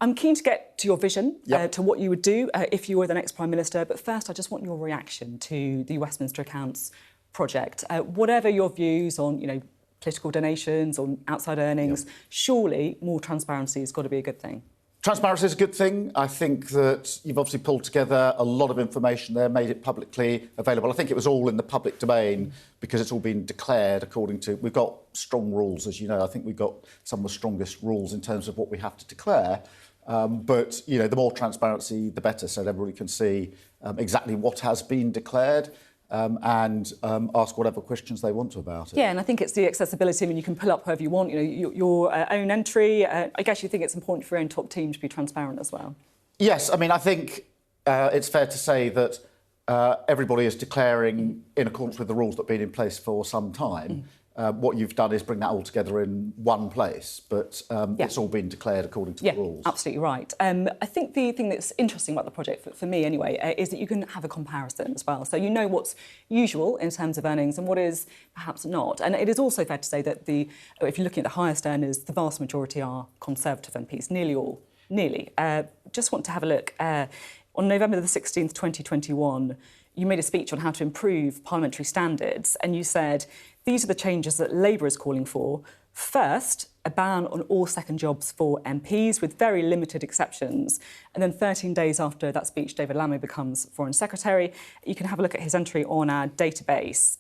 I'm keen to get to your vision, Yep. to what you would do if you were the next Prime Minister. But first, I just want your reaction to the Westminster Accounts project. Whatever your views on, political donations or outside earnings, surely more transparency has got to be a good thing. Transparency is a good thing. I think that you've obviously pulled together a lot of information there, made it publicly available. I think it was all in the public domain because it's all been declared according to... We've got strong rules, as you know. I think we've got some of the strongest rules in terms of what we have to declare. But, the more transparency, the better, so that everybody can see exactly what has been declared. And ask whatever questions they want to about it. Yeah, and I think it's the accessibility. I mean, you can pull up whoever you want, your own entry. I guess you think it's important for your own top team to be transparent as well. Yes, I mean, I think it's fair to say that everybody is declaring in accordance with the rules that have been in place for some time. What you've done is bring that all together in one place, but it's all been declared according to the rules. Yeah, absolutely right. I think the thing that's interesting about the project, for me anyway, is that you can have a comparison as well. So you know what's usual in terms of earnings and what is perhaps not. And it is also fair to say that if you're looking at the highest earners, the vast majority are Conservative MPs, nearly all. Nearly. Just want to have a look. On November the 16th, 2021, you made a speech on how to improve parliamentary standards, and you said, these are the changes that Labour is calling for. First, a ban on all second jobs for MPs with very limited exceptions. And then 13 days after that speech, David Lammy becomes Foreign Secretary. You can have a look at his entry on our database.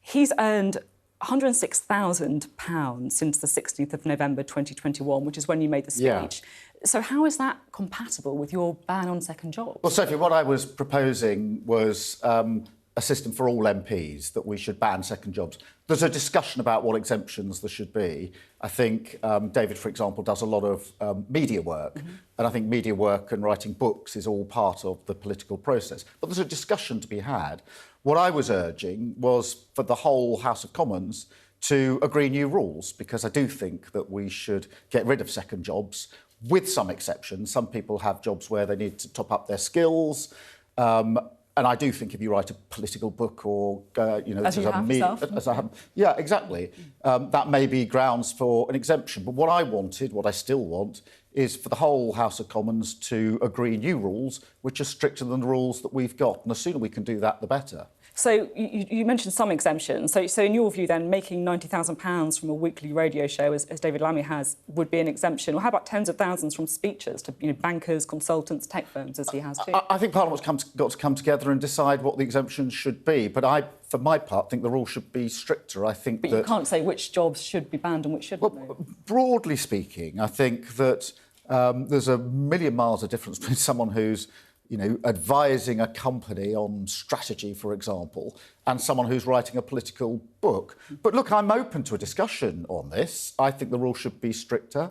He's earned £106,000 since the 16th of November 2021, which is when you made the speech. Yeah. So how is that compatible with your ban on second jobs? Well, Sophie, what I was proposing was a system for all MPs, that we should ban second jobs. There's a discussion about what exemptions there should be. I think David, for example, does a lot of media work, and I think media work and writing books is all part of the political process. But there's a discussion to be had. What I was urging was for the whole House of Commons to agree new rules, because I do think that we should get rid of second jobs, with some exceptions. Some people have jobs where they need to top up their skills. And I do think if you write a political book or, as you have yourself. As I have, yeah, exactly, that may be grounds for an exemption. But what I still want, is for the whole House of Commons to agree new rules which are stricter than the rules that we've got. And the sooner we can do that, the better. So you mentioned some exemptions. So in your view, then, making £90,000 from a weekly radio show, as David Lammy has, would be an exemption? Or how about tens of thousands from speeches to bankers, consultants, tech firms, as he has too? I think Parliament's got to come together and decide what the exemptions should be. But I, for my part, think the rules should be stricter. I think but you can't say which jobs should be banned and which shouldn't. Well, broadly speaking, I think that there's a million miles of difference between someone who's advising a company on strategy, for example, and someone who's writing a political book. But look, I'm open to a discussion on this. I think the rules should be stricter.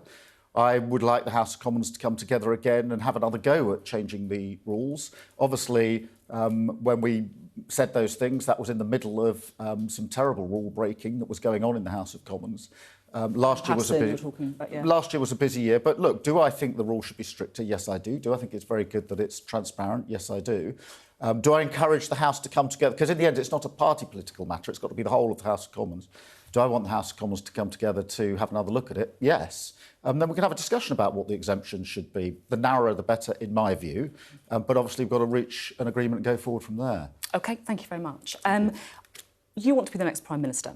I would like the House of Commons to come together again and have another go at changing the rules. Obviously, when we said those things, that was in the middle of some terrible rule breaking that was going on in the House of Commons. Last year was a busy year. But look, do I think the rules should be stricter? Yes, I do. Do I think it's very good that it's transparent? Yes, I do. Do I encourage the House to come together? Because in the end, it's not a party political matter. It's got to be the whole of the House of Commons. Do I want the House of Commons to come together to have another look at it? Yes. Then we can have a discussion about what the exemptions should be. The narrower, the better, in my view. But obviously, we've got to reach an agreement and go forward from there. OK, thank you very much. You want to be the next Prime Minister.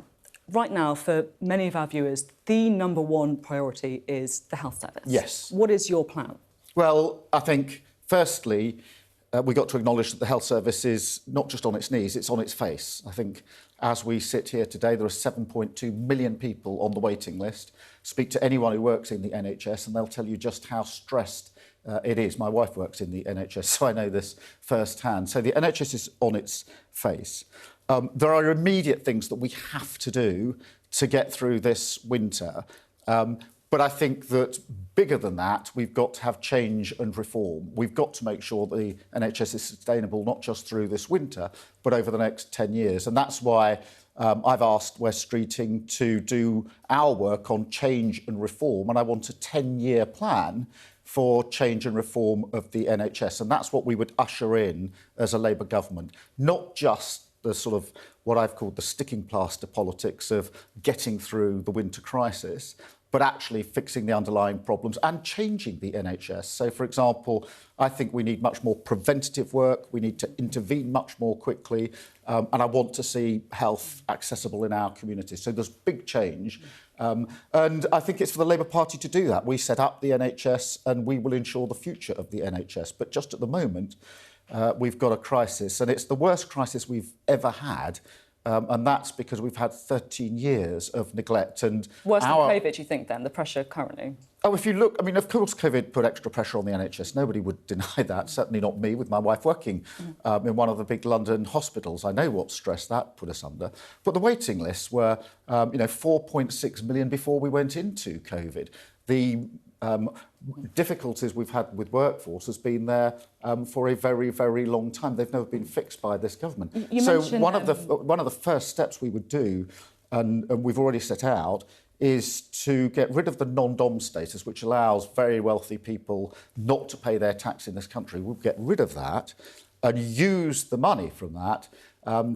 Right now, for many of our viewers, the number one priority is the health service. Yes. What is your plan? Well, I think, firstly, we've got to acknowledge that the health service is not just on its knees, it's on its face. I think as we sit here today, there are 7.2 million people on the waiting list. Speak to anyone who works in the NHS and they'll tell you just how stressed it is. My wife works in the NHS, so I know this firsthand. So the NHS is on its face. There are immediate things that we have to do to get through this winter. But I think that bigger than that, we've got to have change and reform. We've got to make sure the NHS is sustainable, not just through this winter, but over the next 10 years. And that's why I've asked West Streeting to do our work on change and reform. And I want a 10-year plan for change and reform of the NHS. And that's what we would usher in as a Labour government, not just the sort of what I've called the sticking plaster politics of getting through the winter crisis, but actually fixing the underlying problems and changing the NHS. So, for example, I think we need much more preventative work. We need to intervene much more quickly. And I want to see health accessible in our communities. So there's big change. And I think it's for the Labour Party to do that. We set up the NHS and we will ensure the future of the NHS. But just at the moment, we've got a crisis. And it's the worst crisis we've ever had. And that's because we've had 13 years of neglect. And worse than COVID, you think, then, the pressure currently? Oh, if you look, I mean, of course, COVID put extra pressure on the NHS. Nobody would deny that, certainly not me, with my wife working in one of the big London hospitals. I know what stress that put us under. But the waiting lists were, 4.6 million before we went into COVID. The difficulties we've had with workforce has been there for a very, very long time. They've never been fixed by this government. So one of the first steps we would do, and we've already set out, is to get rid of the non-dom status, which allows very wealthy people not to pay their tax in this country. We'll get rid of that and use the money from that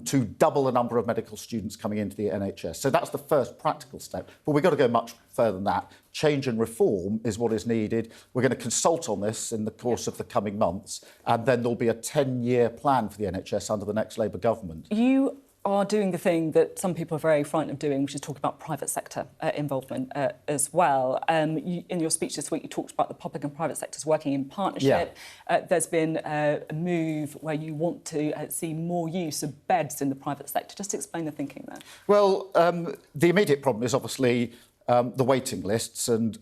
to double the number of medical students coming into the NHS. So that's the first practical step. But we've got to go much further than that. Change and reform is what is needed. We're going to consult on this in the course of the coming months, and then there'll be a 10-year plan for the NHS under the next Labour government. You are doing the thing that some people are very frightened of doing, which is talking about private sector involvement as well. In your speech this week, you talked about the public and private sectors working in partnership. Yeah. There's been a move where you want to see more use of beds in the private sector. Just explain the thinking there. Well, the immediate problem is obviously the waiting lists, and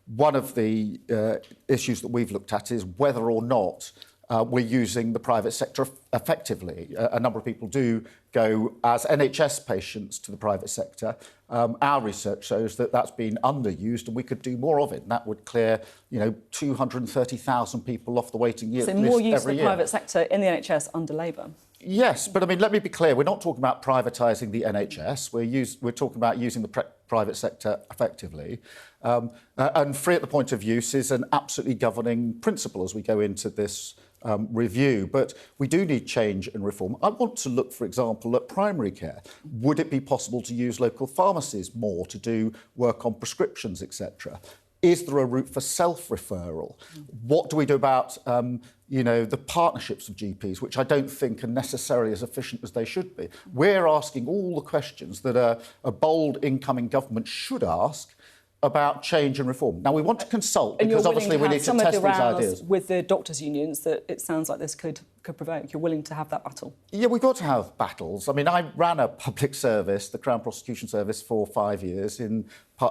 one of the issues that we've looked at is whether or not we're using the private sector effectively. A number of people do go as NHS patients to the private sector. Our research shows that that's been underused and we could do more of it. And that would clear, 230,000 people off the waiting list every year. So more use of the private sector in the NHS under Labour? Yes, but I mean, let me be clear. We're not talking about privatising the NHS. We're talking about using the private sector effectively. And free at the point of use is an absolutely governing principle as we go into this review. But we do need change and reform. I want to look, for example, at primary care. Would it be possible to use local pharmacies more to do work on prescriptions, etc.? Is there a route for self-referral? What do we do about, the partnerships of GPs, which I don't think are necessarily as efficient as they should be? We're asking all the questions that a bold incoming government should ask about change and reform. Now, we want to consult because obviously we need to test these ideas. With the doctors' unions that it sounds like this could provoke. You're willing to have that battle? Yeah, we've got to have battles. I mean, I ran a public service, the Crown Prosecution Service, for 5 years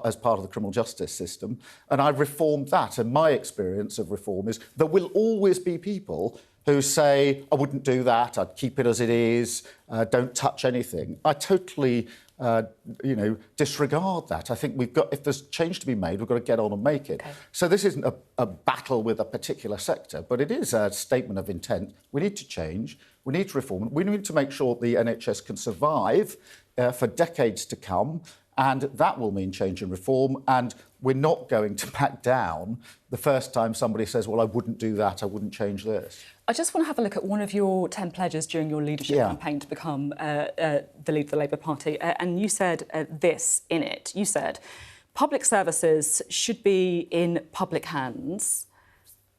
as part of the criminal justice system, and I reformed that. And my experience of reform is there will always be people who say, I wouldn't do that, I'd keep it as it is, don't touch anything. I totally disregard that. I think if there's change to be made, we've got to get on and make it. Okay. So this isn't a battle with a particular sector, but it is a statement of intent. We need to change, we need to reform, we need to make sure the NHS can survive for decades to come, and that will mean change and reform, and we're not going to back down the first time somebody says, well, I wouldn't do that, I wouldn't change this. I just want to have a look at one of your 10 pledges during your leadership campaign to become the leader of the Labour Party. And you said this in it. You said, public services should be in public hands.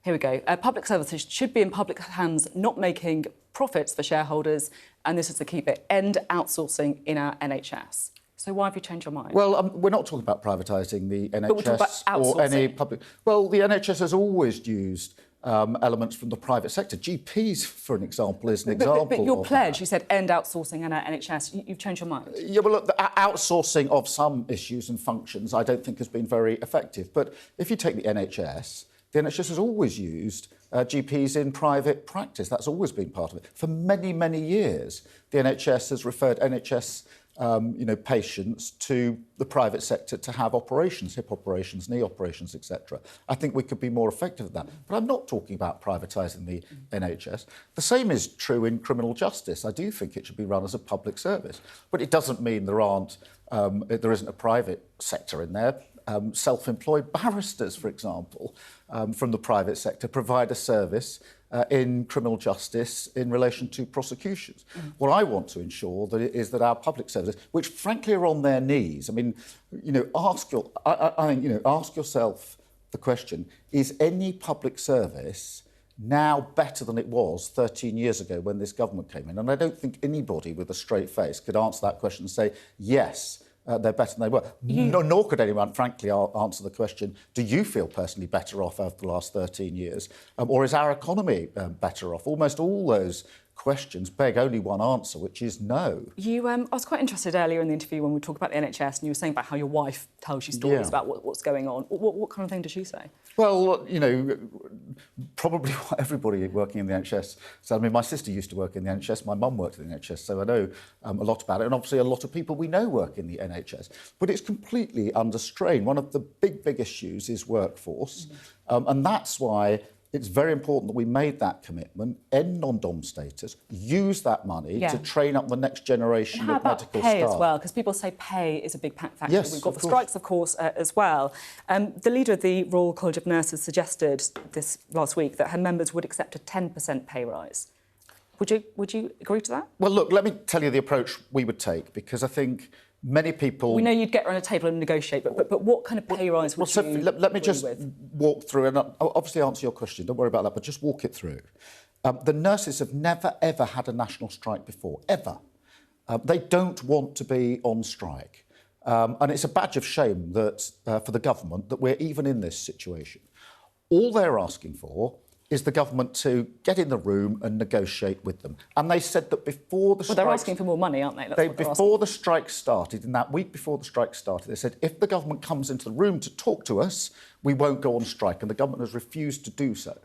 Here we go. Public services should be in public hands, not making profits for shareholders. And this is the key bit, end outsourcing in our NHS. So why have you changed your mind? Well, we're not talking about privatising the NHS but we're talking about outsourcing. Or any public... Well, the NHS has always used elements from the private sector. GPs, for an example, is an example. But your pledge, you said end outsourcing in our NHS. You've changed your mind? Yeah, well, look, the outsourcing of some issues and functions I don't think has been very effective. But if you take the NHS has always used GPs in private practice. That's always been part of it. For many, many years, the NHS has referred NHS patients to the private sector to have operations, hip operations, knee operations, etc. I think we could be more effective at that. But I'm not talking about privatising the NHS. The same is true in criminal justice. I do think it should be run as a public service. But it doesn't mean there isn't a private sector in there. Self-employed barristers, for example, from the private sector provide a service in criminal justice in relation to prosecutions. What I want to ensure is that our public services, which frankly are on their knees, I mean, ask yourself the question, is any public service now better than it was 13 years ago when this government came in? And I don't think anybody with a straight face could answer that question and say, yes, they're better than they were. Nor could anyone, frankly, answer the question, do you feel personally better off over the last 13 years? Or is our economy better off? Almost all those questions beg only one answer, which is no. I was quite interested earlier in the interview when we talked about the NHS, and you were saying about how your wife tells you stories about what's going on. What kind of thing does she say? Well, probably what everybody working in the NHS said. I mean, my sister used to work in the NHS, my mum worked in the NHS, so I know a lot about it, and obviously a lot of people we know work in the NHS. But it's completely under strain. One of the big issues is workforce, and that's why it's very important that we made that commitment, end non-dom status, use that money to train up the next generation of medical staff. How about pay as well? Because people say pay is a big factor. Yes, we've got the strikes, of course, as well. The leader of the Royal College of Nurses suggested this last week that her members would accept a 10% pay rise. Would you agree to that? Well, look, let me tell you the approach we would take, because I think many people... We know you'd get around a table and negotiate, but what kind of pay rise would you let me just with? walk through, and I'll obviously answer your question, don't worry about that, but just walk it through. The nurses have never, ever had a national strike before, ever. They don't want to be on strike. And it's a badge of shame that for the government that we're even in this situation. All they're asking for is the government to get in the room and negotiate with them. And they said that before the strike... Well, they're asking for more money, aren't they? Before the strike started, in that week before the strike started, they said, if the government comes into the room to talk to us, we won't go on strike. And the government has refused to do so.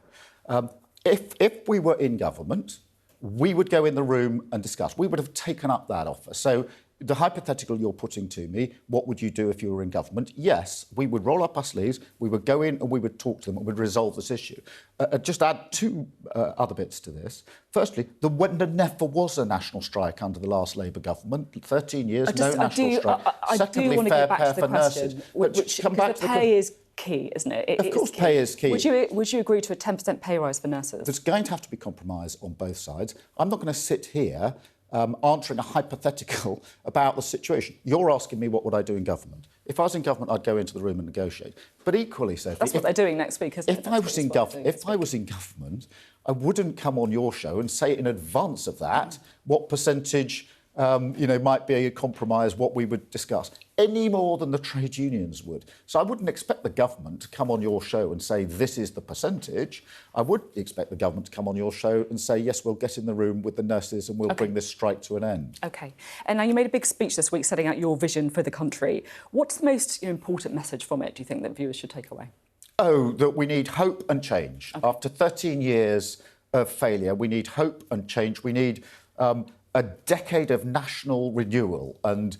If we were in government, we would go in the room and discuss. We would have taken up that offer. So the hypothetical you're putting to me, what would you do if you were in government? Yes, we would roll up our sleeves, we would go in and we would talk to them and we'd resolve this issue. Just add two other bits to this. Firstly, there never was a national strike under the last Labour government. 13 years, no national strike. Secondly, want to fair pay for nurses. Which come back to pay is key, isn't it? Of course, pay is key. Would you agree to a 10% pay rise for nurses? There's going to have to be compromise on both sides. I'm not going to sit here answering a hypothetical about the situation. You're asking me what would I do in government. If I was in government, I'd go into the room and negotiate. But equally, Sophie... That's what they're doing next week, isn't it? If I was in government, I wouldn't come on your show and say in advance of that what percentage might be a compromise, what we would discuss, any more than the trade unions would. So I wouldn't expect the government to come on your show and say, this is the percentage. I would expect the government to come on your show and say, yes, we'll get in the room with the nurses and we'll bring this strike to an end. OK. And now you made a big speech this week setting out your vision for the country. What's the most important message from it, do you think, that viewers should take away? Oh, that we need hope and change. Okay. After 13 years of failure, we need hope and change. We need... a decade of national renewal, and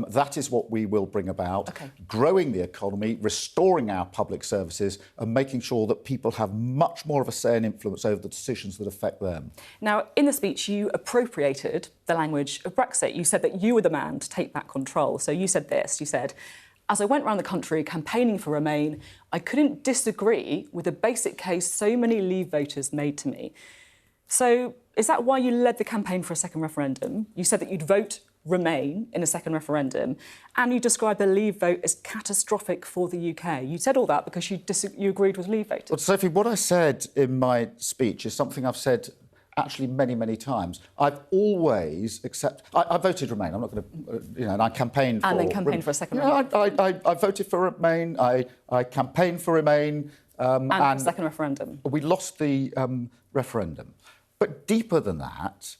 that is what we will bring about, growing the economy, restoring our public services and making sure that people have much more of a say and influence over the decisions that affect them. Now, in the speech, you appropriated the language of Brexit. You said that you were the man to take back control. So you said this, you said, as I went around the country campaigning for Remain, I couldn't disagree with the basic case so many Leave voters made to me. So is that why you led the campaign for a second referendum? You said that you'd vote Remain in a second referendum, and you described the Leave vote as catastrophic for the UK. You said all that because you agreed with Leave voters. Well, Sophie, what I said in my speech is something I've said actually many times. I've always I voted Remain. I'm not going to, and I campaigned for... And then campaigned for a second referendum. I voted for Remain. I campaigned for Remain. And for a second referendum. We lost the referendum. But deeper than that,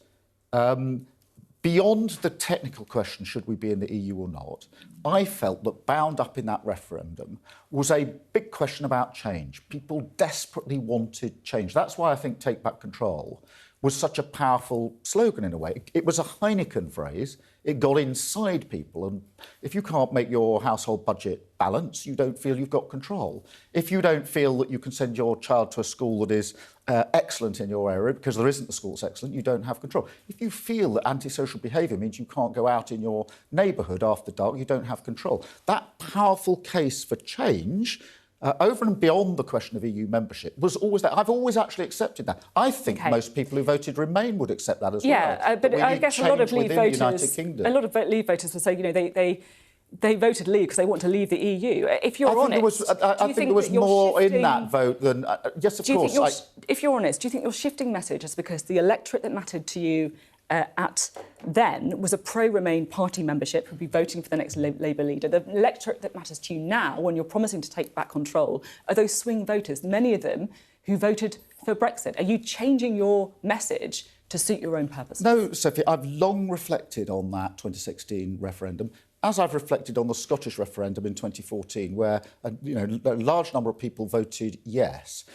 beyond the technical question, should we be in the EU or not, I felt that bound up in that referendum was a big question about change. People desperately wanted change. That's why I think Take Back Control was such a powerful slogan in a way. It was a Heineken phrase. It got inside people. And if you can't make your household budget balance, you don't feel you've got control. If you don't feel that you can send your child to a school that is excellent in your area because there isn't a school that's excellent, you don't have control. If you feel that antisocial behaviour means you can't go out in your neighbourhood after dark, you don't have control. That powerful case for change over and beyond the question of EU membership, was always that. I've always actually accepted that. I think most people who voted Remain would accept that as well. Yeah, but I guess a lot of Leave voters would say, they voted Leave because they want to leave the EU. If you're honest, I think there was more in that vote than... yes, of course. If you're honest, do you think your shifting message is because the electorate that mattered to you at then was a pro-Remain party membership who'd be voting for the next Labour leader? The electorate that matters to you now, when you're promising to take back control, are those swing voters, many of them who voted for Brexit. Are you changing your message to suit your own purposes? No, Sophie, I've long reflected on that 2016 referendum, as I've reflected on the Scottish referendum in 2014, where a large number of people voted yes.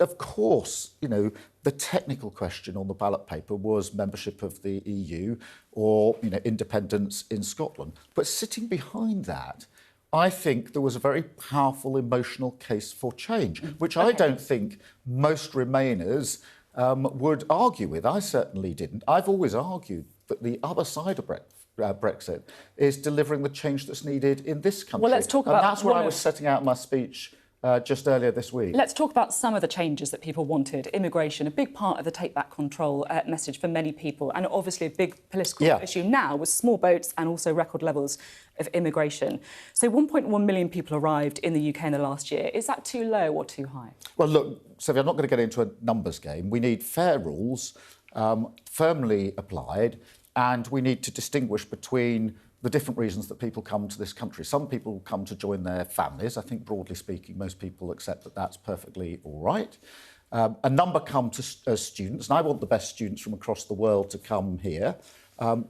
Of course, the technical question on the ballot paper was membership of the EU or, independence in Scotland. But sitting behind that, I think there was a very powerful emotional case for change, which I don't think most Remainers would argue with. I certainly didn't. I've always argued that the other side of Brexit is delivering the change that's needed in this country. Well, let's talk about... And that's what I was setting out in my speech just earlier this week. Let's talk about some of the changes that people wanted. Immigration, a big part of the Take Back Control message for many people, and obviously a big political issue now with small boats and also record levels of immigration. So 1.1 million people arrived in the UK in the last year. Is that too low or too high? Well, look, Sophie, I'm not going to get into a numbers game. We need fair rules, firmly applied, and we need to distinguish between the different reasons that people come to this country. Some people come to join their families. I think, broadly speaking, most people accept that that's perfectly all right. A number come as students, and I want the best students from across the world to come here.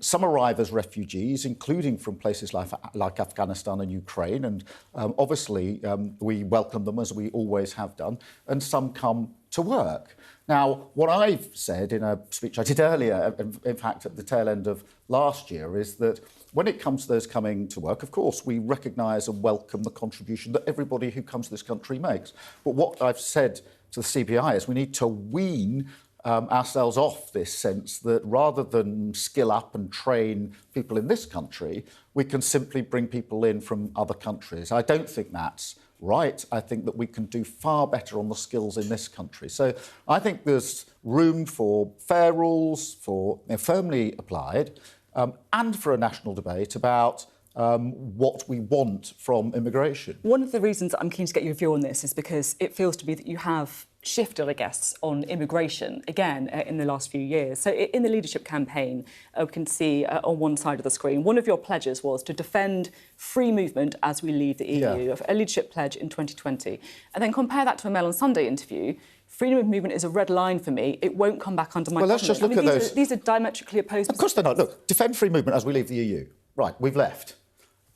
Some arrive as refugees, including from places like Afghanistan and Ukraine, and obviously we welcome them, as we always have done, and some come to work. Now, what I've said in a speech I did earlier, in fact, at the tail end of last year, is that when it comes to those coming to work, of course, we recognise and welcome the contribution that everybody who comes to this country makes. But what I've said to the CBI is we need to wean ourselves off this sense that rather than skill up and train people in this country, we can simply bring people in from other countries. I don't think that's right. I think that we can do far better on the skills in this country. So I think there's room for fair rules, for firmly applied, and for a national debate about what we want from immigration. One of the reasons I'm keen to get your view on this is because it feels to me that you have shifted, I guess, on immigration again in the last few years. So in the leadership campaign, we can see on one side of the screen, one of your pledges was to defend free movement as we leave the EU, a leadership pledge in 2020. And then compare that to a Mail on Sunday interview. Freedom of movement is a red line for me. It won't come back under my government. Let's just look at those. These are diametrically opposed. Of course they're not. Look, defend free movement as we leave the EU. Right, we've left.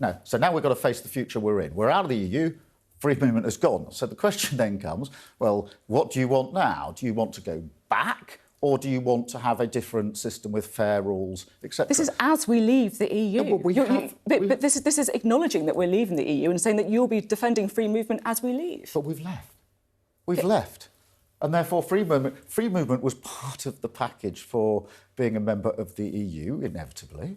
No, so now we've got to face the future we're in. We're out of the EU. Free movement has gone. So the question then comes, well, what do you want now? Do you want to go back, or do you want to have a different system with fair rules, etc.? This is as we leave the EU. No, but this is acknowledging that we're leaving the EU and saying that you'll be defending free movement as we leave. But we've left. We've left. And therefore free movement was part of the package for being a member of the EU, inevitably.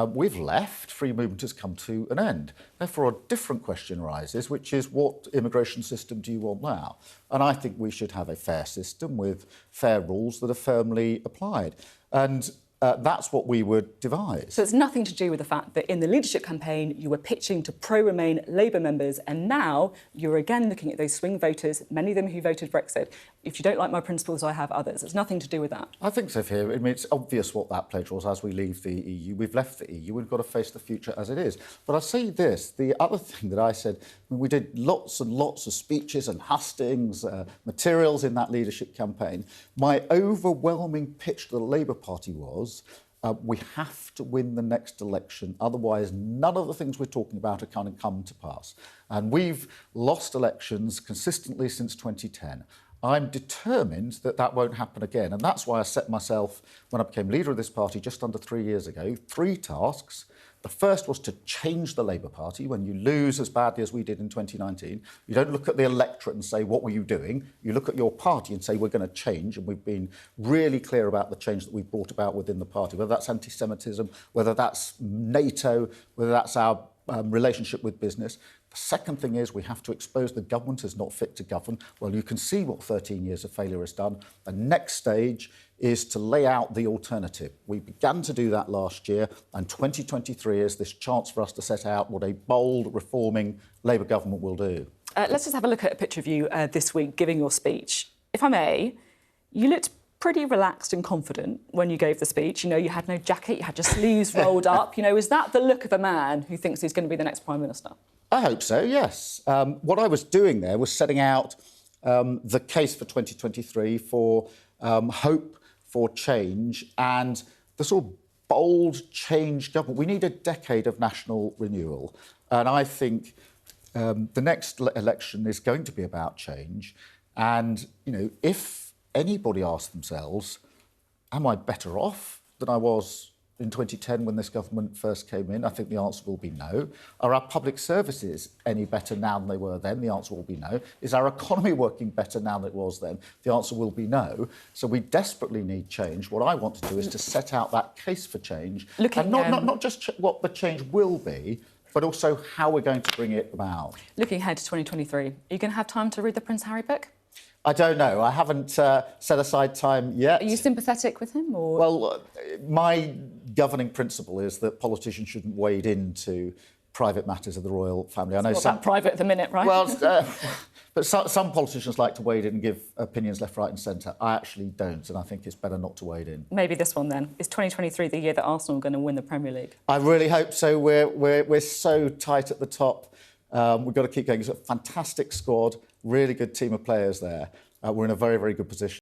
We've left, free movement has come to an end. Therefore, a different question arises, which is what immigration system do you want now? And I think we should have a fair system with fair rules that are firmly applied. And that's what we would devise. So it's nothing to do with the fact that in the leadership campaign you were pitching to pro-Remain Labour members, and now you're again looking at those swing voters, many of them who voted Brexit. If you don't like my principles, I have others. It's nothing to do with that. I think so, here. I mean, it's obvious what that pledge was as we leave the EU. We've left the EU. We've got to face the future as it is. But I'll say this, the other thing that I said, we did lots and lots of speeches and hustings, materials in that leadership campaign. My overwhelming pitch to the Labour Party was, we have to win the next election, otherwise none of the things we're talking about are going to come to pass. And we've lost elections consistently since 2010. I'm determined that that won't happen again. And that's why I set myself, when I became leader of this party just under 3 years ago, 3 tasks. The first was to change the Labour Party. When you lose as badly as we did in 2019, you don't look at the electorate and say, what were you doing? You look at your party and say, we're going to change. And we've been really clear about the change that we've brought about within the party, whether that's anti-Semitism, whether that's NATO, whether that's our relationship with business. The Second thing is we have to expose the government as not fit to govern. Well, you can see what 13 years of failure has done. The next stage is to lay out the alternative. We began to do that last year, and 2023 is this chance for us to set out what a bold, reforming Labour government will do. Let's just have a look at a picture of you this week giving your speech. If I may, you looked pretty relaxed and confident when you gave the speech. You know, you had no jacket, you had your sleeves rolled up. You know, is that the look of a man who thinks he's going to be the next Prime Minister? I hope so, yes. What I was doing there was setting out the case for 2023 for hope, for change, and the sort of bold change government. We need a decade of national renewal. And I think the next election is going to be about change. And, you know, if anybody asks themselves, am I better off than I was in 2010 when this government first came in? I think the answer will be no. Are our public services any better now than they were then? The answer will be no. Is our economy working better now than it was then? The answer will be no. So we desperately need change. What I want to do is to set out that case for change, and not just what the change will be, but also how we're going to bring it about. Looking ahead to 2023, are you going to have time to read the Prince Harry book? I don't know. I haven't set aside time yet. Are you sympathetic with him? Or? Well, my governing principle is that politicians shouldn't wade into private matters of the royal family. I know it's not private at the minute, right? Well, but some politicians like to wade in and give opinions left, right and centre. I actually don't, and I think it's better not to wade in. Maybe this one then. Is 2023 the year that Arsenal are going to win the Premier League? I really hope so. We're so tight at the top. We've got to keep going. It's a fantastic squad, really good team of players there. We're in a very, very good position.